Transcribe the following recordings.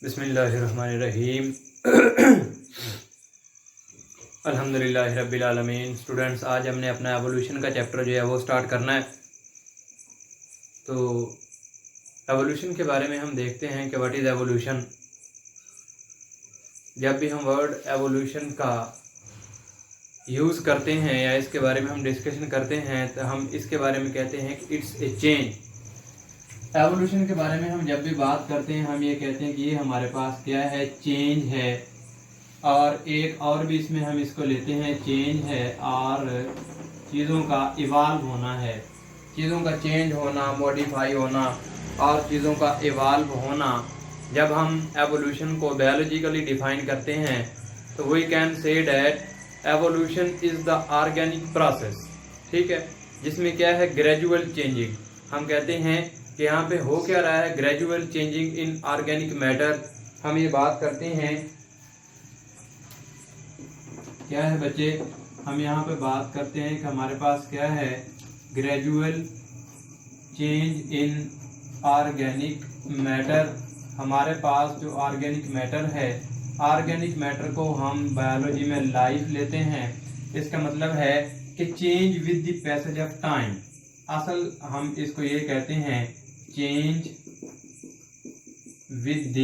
बिस्मिल्लाहिर्रहमानिर्रहीम। अल्हम्दुलिल्लाहि रब्बिल आलमीन। स्टूडेंट्स, आज हमने अपना एवोल्यूशन का चैप्टर जो है वो स्टार्ट करना है। तो एवोल्यूशन के बारे में हम देखते हैं कि व्हाट इज़ एवोल्यूशन। जब भी हम वर्ड एवोल्यूशन का यूज़ करते हैं या इसके बारे में हम डिस्कशन करते हैं तो हम इसके बारे में कहते हैं कि इट्स ए चेंज। एवोल्यूशन के बारे में हम जब भी बात करते हैं हम ये कहते हैं कि ये हमारे पास क्या है, चेंज है। और एक और भी इसमें हम इसको लेते हैं, चेंज है और चीज़ों का इवाल्व होना है। चीज़ों का चेंज होना, मॉडिफाई होना और चीज़ों का इवाल्व होना। जब हम एवोल्यूशन को बायोलॉजिकली डिफाइन करते हैं तो we can say that evolution is the organic process, ठीक है, जिसमें क्या है, ग्रेजुअल चेंजिंग। हम कहते हैं कि यहाँ पे हो क्या रहा है, gradual changing in organic matter. हम ये बात करते हैं क्या है बच्चे, हम यहाँ पे बात करते हैं कि हमारे पास क्या है, gradual change in organic matter. हमारे पास जो ऑर्गेनिक मैटर है, ऑर्गेनिक मैटर को हम बायोलॉजी में लाइफ लेते हैं। इसका मतलब है कि change with the passage of time. असल हम इसको ये कहते हैं, change with the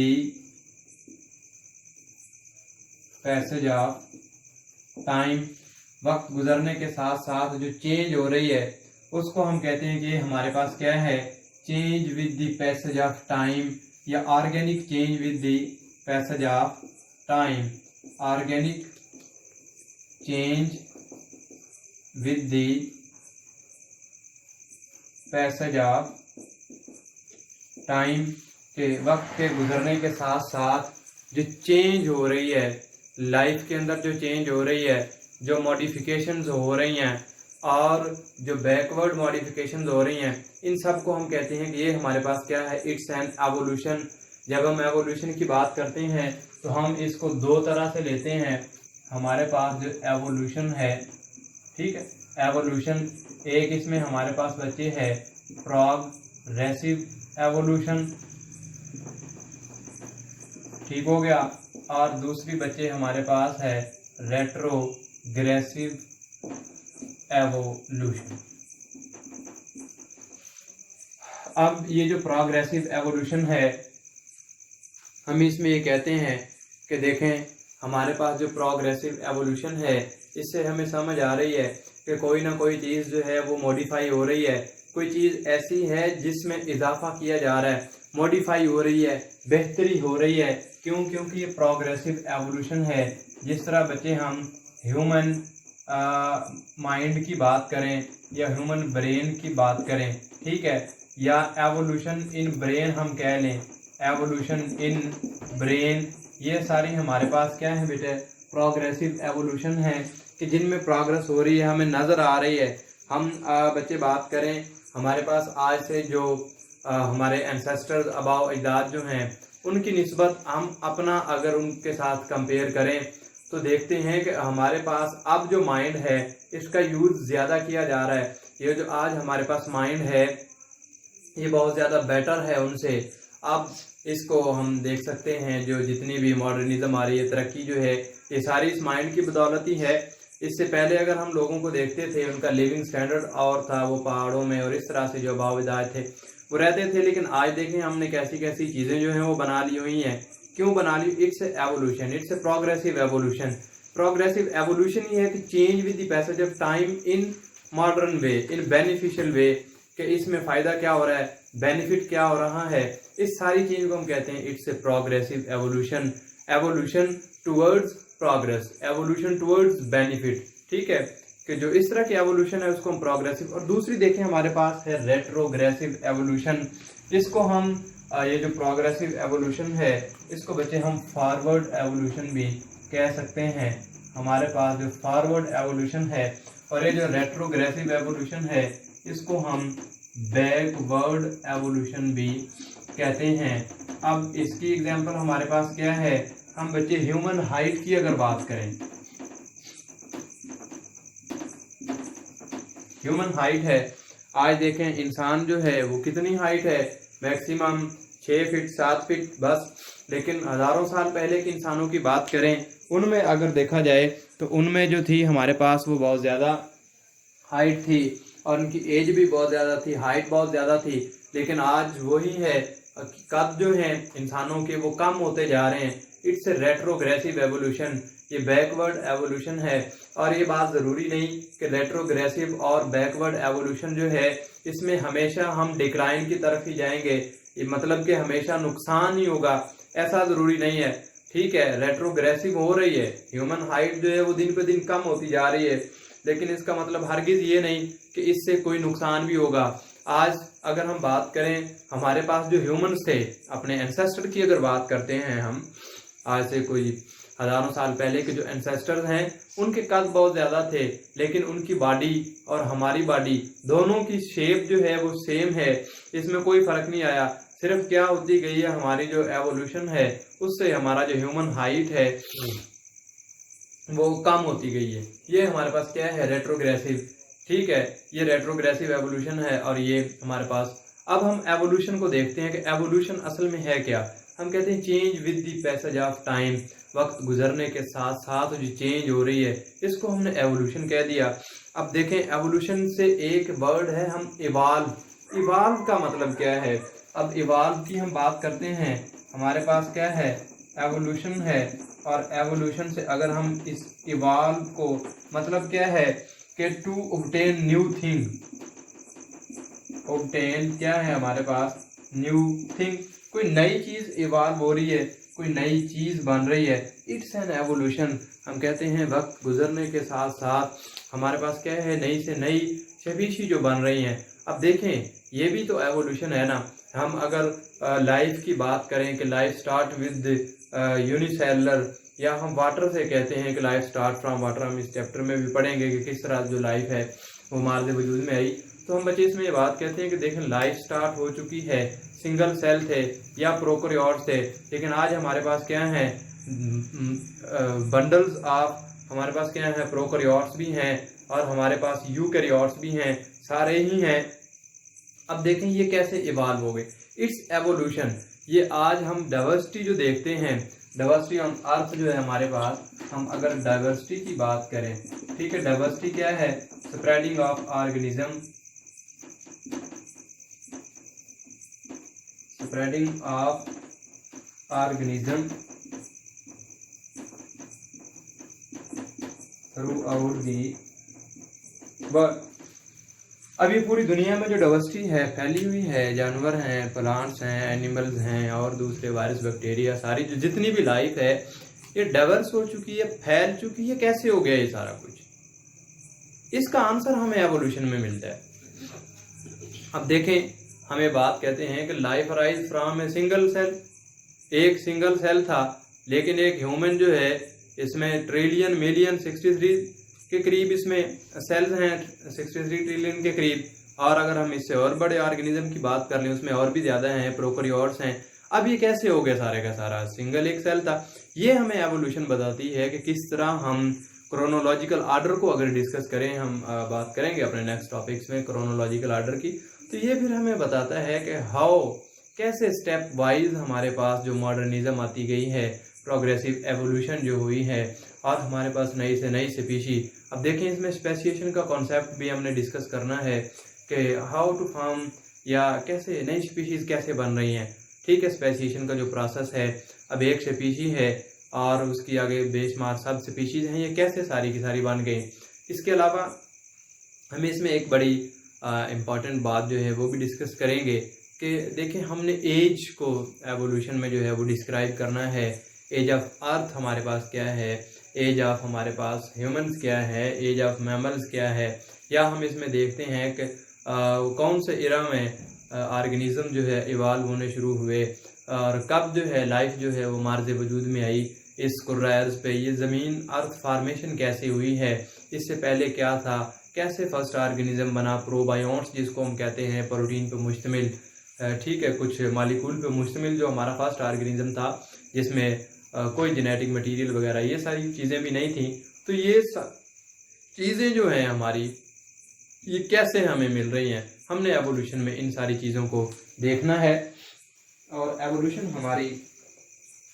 passage of time. वक्त गुजरने के साथ साथ जो चेंज हो रही है उसको हम कहते हैं कि हमारे पास क्या है, change with the passage of time या organic change with the passage of time. Organic change with the passage of time के वक्त के गुजरने के साथ साथ जो चेंज हो रही है लाइफ के अंदर, जो चेंज हो रही है, जो मॉडिफिकेशंस हो रही हैं और जो बैकवर्ड मॉडिफिकेशंस हो रही हैं, इन सब को हम कहते हैं कि ये हमारे पास क्या है, इट्स एन एवोल्यूशन। जब हम एवोल्यूशन की बात करते हैं तो हम इसको दो तरह से लेते हैं। हमारे पास जो एवोल्यूशन है, ठीक है, एवोल्यूशन एक इसमें हमारे पास बच्चे है प्रोग्रेसिव एवोल्यूशन, ठीक हो गया, और दूसरी बच्चे हमारे पास है रेट्रोग्रेसिव एवोल्यूशन। अब ये जो प्रोग्रेसिव एवोल्यूशन है, हम इसमें ये कहते हैं कि देखें हमारे पास जो प्रोग्रेसिव एवोल्यूशन है इससे हमें समझ आ रही है कि कोई ना कोई चीज़ जो है वो मॉडिफाई हो रही है। कोई चीज़ ऐसी है जिसमें इजाफा किया जा रहा है, मॉडिफाई हो रही है, बेहतरी हो रही है। क्यों? क्योंकि ये प्रोग्रेसिव एवोल्यूशन है। जिस तरह बच्चे हम ह्यूमन माइंड की बात करें या ह्यूमन ब्रेन की बात करें, ठीक है, या एवोल्यूशन इन ब्रेन हम कह लें, एवोल्यूशन इन ब्रेन, ये सारी हमारे पास क्या है बेटे, प्रोग्रेसिव एवोल्यूशन है कि जिनमें प्रोग्रेस हो रही है, हमें नज़र आ रही है। हम बच्चे बात करें, हमारे पास आज से जो हमारे एंसेस्टर्स अबाव अजदाद जो हैं उनकी निस्बत हम अपना अगर उनके साथ कंपेयर करें तो देखते हैं कि हमारे पास अब जो माइंड है इसका यूज़ ज़्यादा किया जा रहा है। ये जो आज हमारे पास माइंड है ये बहुत ज़्यादा बेटर है उनसे। अब इसको हम देख सकते हैं, जो जितनी भी मॉडर्निज्म आ रही है, तरक्की जो है, ये सारी इस माइंड की बदौलत ही है। इससे पहले अगर हम लोगों को देखते थे, उनका लिविंग स्टैंडर्ड और था, वो पहाड़ों में और इस तरह से जो अबावदाद थे वो रहते थे। लेकिन आज देखें हमने कैसी कैसी चीज़ें जो हैं वो बना ली हुई हैं। क्यों बना ली? It's evolution, it's a progressive evolution. Progressive evolution ही है कि change with the passage of time in modern way, in beneficial way, कि इसमें फ़ायदा क्या हो रहा है, बेनिफिट क्या हो रहा है, इस सारी चीज़ को हम कहते हैं it's a progressive evolution. Evolution towards progress, evolution towards benefit, ठीक है, कि जो इस तरह की एवोल्यूशन है उसको हम प्रोग्रेसिव। और दूसरी देखें हमारे पास है रेट्रोग्रेसिव एवोल्यूशन। इसको हम ये जो प्रोग्रेसिव एवोल्यूशन है इसको बच्चे हम फॉरवर्ड एवोल्यूशन भी कह सकते हैं। हमारे पास जो फॉरवर्ड एवोल्यूशन है और ये जो रेट्रोग्रेसिव एवोल्यूशन है इसको हम बैकवर्ड एवोल्यूशन भी कहते हैं। अब इसकी एग्जांपल हमारे पास क्या है, हम बच्चे ह्यूमन हाइट की अगर बात करें, ह्यूमन हाइट है, आज देखें इंसान जो है वो कितनी हाइट है, मैक्सिमम 6 फीट 7 फीट बस। लेकिन हज़ारों साल पहले के इंसानों की बात करें, उनमें अगर देखा जाए तो उनमें जो थी हमारे पास वो बहुत ज़्यादा हाइट थी और उनकी एज भी बहुत ज़्यादा थी, हाइट बहुत ज़्यादा थी। लेकिन आज वही है, कद जो है इंसानों के वो कम होते जा रहे हैं। इट्स ए रेट्रोग्रेसिव एवोल्यूशन, ये बैकवर्ड एवोल्यूशन है। और ये बात ज़रूरी नहीं कि रेट्रोग्रेसिव और बैकवर्ड एवोल्यूशन जो है इसमें हमेशा हम डिक्लाइन की तरफ ही जाएंगे, ये मतलब कि हमेशा नुकसान ही होगा, ऐसा ज़रूरी नहीं है। ठीक है, रेट्रोग्रेसिव हो रही है, ह्यूमन हाइट जो है वो दिन पे दिन कम होती जा रही है, लेकिन इसका मतलब हरगिज ये नहीं कि इससे कोई नुकसान भी होगा। आज अगर हम बात करें हमारे पास जो ह्यूमंस थे, अपने एंसेस्टर की अगर बात करते हैं हम, आज से कोई हजारों साल पहले के जो एंसेस्टर्स हैं उनके कद बहुत ज़्यादा थे, लेकिन उनकी बॉडी और हमारी बॉडी दोनों की शेप जो है वो सेम है, इसमें कोई फ़र्क नहीं आया। सिर्फ क्या होती गई है, हमारी जो एवोल्यूशन है उससे हमारा जो ह्यूमन हाइट है वो कम होती गई है। ये हमारे पास क्या है, रेट्रोग्रेसिव। ठीक है, ये रेट्रोग्रेसिव एवोल्यूशन है और ये हमारे पास। अब हम एवोल्यूशन को देखते हैं कि एवोल्यूशन असल में है क्या। हम कहते हैं change with the passage of time, वक्त गुजरने के साथ साथ जो चेंज हो रही है इसको हमने एवोल्यूशन कह दिया। अब देखें, एवोल्यूशन से एक वर्ड है हम इवाल्व। इवाल्व का मतलब क्या है? अब इवाल्व की हम बात करते हैं, हमारे पास क्या है, एवोल्यूशन है। और एवोल्यूशन से अगर हम इस इवाल्व को मतलब क्या है कि to obtain new thing, obtain क्या है हमारे पास, न्यू थिंग, कोई नई चीज इवाल्व हो रही है, कोई नई चीज बन रही है, इट्स एन एवोल्यूशन। हम कहते हैं वक्त गुजरने के साथ साथ हमारे पास क्या है, नई से नई स्पीशीज जो बन रही हैं। अब देखें, ये भी तो एवोल्यूशन है ना। हम अगर लाइफ की बात करें कि लाइफ स्टार्ट विद यूनिसेलुलर, या हम वाटर से कहते हैं कि लाइफ स्टार्ट फ्रॉम वाटर, हम इस चैप्टर में भी पढ़ेंगे कि किस तरह जो लाइफ है वो मार्ज वजूद में आई। तो हम बच्चे इसमें ये बात कहते हैं कि देखें, लाइफ स्टार्ट हो चुकी है, सिंगल सेल थे या प्रोकैरियोट्स थे, लेकिन आज हमारे पास क्या है, बंडल्स ऑफ, हमारे पास क्या है, प्रोकैरियोट्स भी हैं और हमारे पास यूकैरियोट्स भी हैं, सारे ही हैं। अब देखें ये कैसे इवॉल्व हो गए, इट्स एवोल्यूशन। ये आज हम डाइवर्सिटी जो देखते हैं, डाइवर्सिटी ऑन अर्थ जो है हमारे पास, हम अगर डाइवर्सिटी की बात करें, ठीक है, डाइवर्सिटी क्या है, spreading of organism, spreading of organism through out the world. अब ये पूरी दुनिया में जो डाइवर्सिटी है फैली हुई है, जानवर हैं, प्लांट्स हैं, एनिमल्स हैं और दूसरे वायरस, बैक्टीरिया, सारी जो जितनी भी लाइफ है ये डाइवर्स हो चुकी है, फैल चुकी है। कैसे हो गया ये सारा कुछ? इसका आंसर हमें एवोल्यूशन में मिलता है। अब देखें, हमें बात कहते हैं कि life arise from a single cell, एक सिंगल सेल था, लेकिन एक ह्यूमन जो है इसमें ट्रिलियन मिलियन 63 के करीब इसमें सेल्स हैं, 63 ट्रिलियन के करीब। और अगर हम इससे और बड़े ऑर्गेनिज्म की बात कर लें उसमें और भी ज़्यादा हैं, प्रोकैरियोट्स हैं। अब ये कैसे हो गया सारे का सारा, सिंगल एक सेल था। ये हमें एवोल्यूशन बताती है कि किस तरह हम क्रोनोलॉजिकल आर्डर को अगर डिस्कस करें, हम बात करेंगे अपने नेक्स्ट टॉपिक्स में क्रोनोलॉजिकल आर्डर की, तो ये फिर हमें बताता है कि हाउ, कैसे स्टेप वाइज हमारे पास जो मॉडर्निज्म आती गई है, प्रोग्रेसिव एवोल्यूशन जो हुई है और हमारे पास नई से नई स्पीशी। अब देखें, इसमें स्पेसिएशन का कॉन्सेप्ट भी हमने डिस्कस करना है कि हाउ टू फॉर्म, या कैसे नई स्पीशीज कैसे बन रही हैं। ठीक है, स्पेसिएशन का जो प्रोसेस है, अब एक स्पीशी है और उसकी आगे बेशुमार सब स्पीशीज हैं, ये कैसे सारी की सारी बन गई। इसके अलावा हमें इसमें एक बड़ी इम्पॉर्टेंट बात जो है वो भी डिस्कस करेंगे कि देखें, हमने एज को एवोल्यूशन में जो है वो डिस्क्राइब करना है। एज ऑफ अर्थ हमारे पास क्या है, एज ऑफ हमारे पास ह्यूमंस क्या है, एज ऑफ मैमल्स क्या है, या हम इसमें देखते हैं कि कौन से इरा में ऑर्गेनिज्म जो है इवाल्व होने शुरू हुए और कब जो है लाइफ जो है वो मार्ज वजूद में आई इस कुर्रा अर्ज़ पे। ये ज़मीन अर्थ फार्मेशन कैसे हुई है, इससे पहले क्या था, कैसे फर्स्ट ऑर्गेनिज्म बना, प्रोबायोट्स जिसको हम कहते हैं, प्रोटीन पे मुश्तमिल, ठीक है, कुछ मालिकूल पे मुश्तमिल जो हमारा फर्स्ट ऑर्गेनिज्म था, जिसमें कोई जेनेटिक मटेरियल वगैरह ये सारी चीज़ें भी नहीं थी। तो ये चीज़ें जो हैं हमारी, ये कैसे हमें मिल रही हैं, हमने एवोल्यूशन में इन सारी चीज़ों को देखना है। और एवोल्यूशन हमारी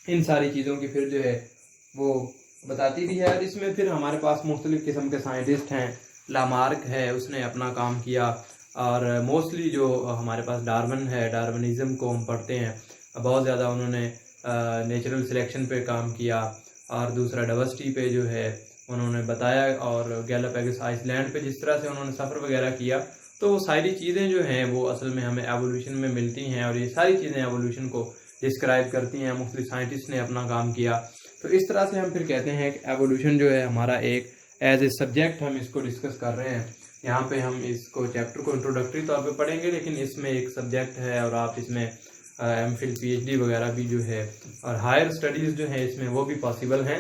इन सारी चीज़ों की फिर जो है वो बताती भी है। और इसमें फिर हमारे पास मुख्तलिफ़ किस्म के साइंटिस्ट हैं। लामार्क है, उसने अपना काम किया। और मोस्टली जो हमारे पास डार्विन है, डार्विनिज़म को हम पढ़ते हैं, बहुत ज़्यादा उन्होंने नेचुरल सिलेक्शन पे काम किया। और दूसरा डाइवर्सिटी पे जो है उन्होंने बताया, और गैलापागोस आइसलैंड पे जिस तरह से उन्होंने सफ़र वगैरह किया, तो वो सारी चीज़ें जो हैं वो असल में हमें एवोल्यूशन में मिलती हैं। और ये सारी चीज़ें एवोल्यूशन को डिस्क्राइब करती हैं। मुख्तलिफ साइंटिस्ट ने अपना काम किया। तो इस तरह से हम फिर कहते हैं कि एवोल्यूशन जो है हमारा एक एज ए सब्जेक्ट हम इसको डिस्कस कर रहे हैं। यहाँ पे हम इसको चैप्टर को इंट्रोडक्टरी तौर पे पढ़ेंगे, लेकिन इसमें एक सब्जेक्ट है और आप इसमें एमफिल पीएचडी वगैरह भी जो है और हायर स्टडीज़ जो है इसमें वो भी पॉसिबल हैं।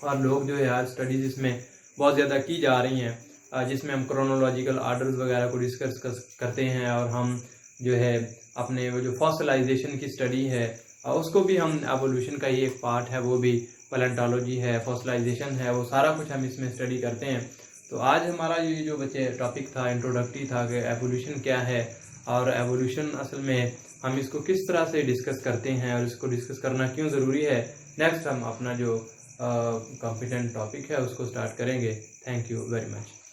और लोग जो है हायर स्टडीज़ इसमें बहुत ज़्यादा की जा रही हैं, जिसमें हम क्रोनोलॉजिकल आर्डर्स वगैरह को डिस्कस करते हैं। और हम जो है अपने वो जो फॉसिलाइजेशन की स्टडी है उसको भी हम एवोल्यूशन का ही एक पार्ट है, वो भी पैलेंटोलॉजी है, फॉसिलाइजेशन है, वो सारा कुछ हम इसमें स्टडी करते हैं। तो आज हमारा ये जो बच्चे टॉपिक था, इंट्रोडक्टरी था कि एवोल्यूशन क्या है और एवोल्यूशन असल में हम इसको किस तरह से डिस्कस करते हैं और इसको डिस्कस करना क्यों ज़रूरी है। नेक्स्ट हम अपना जो कॉम्पिटेंट टॉपिक है उसको स्टार्ट करेंगे। Thank you very much.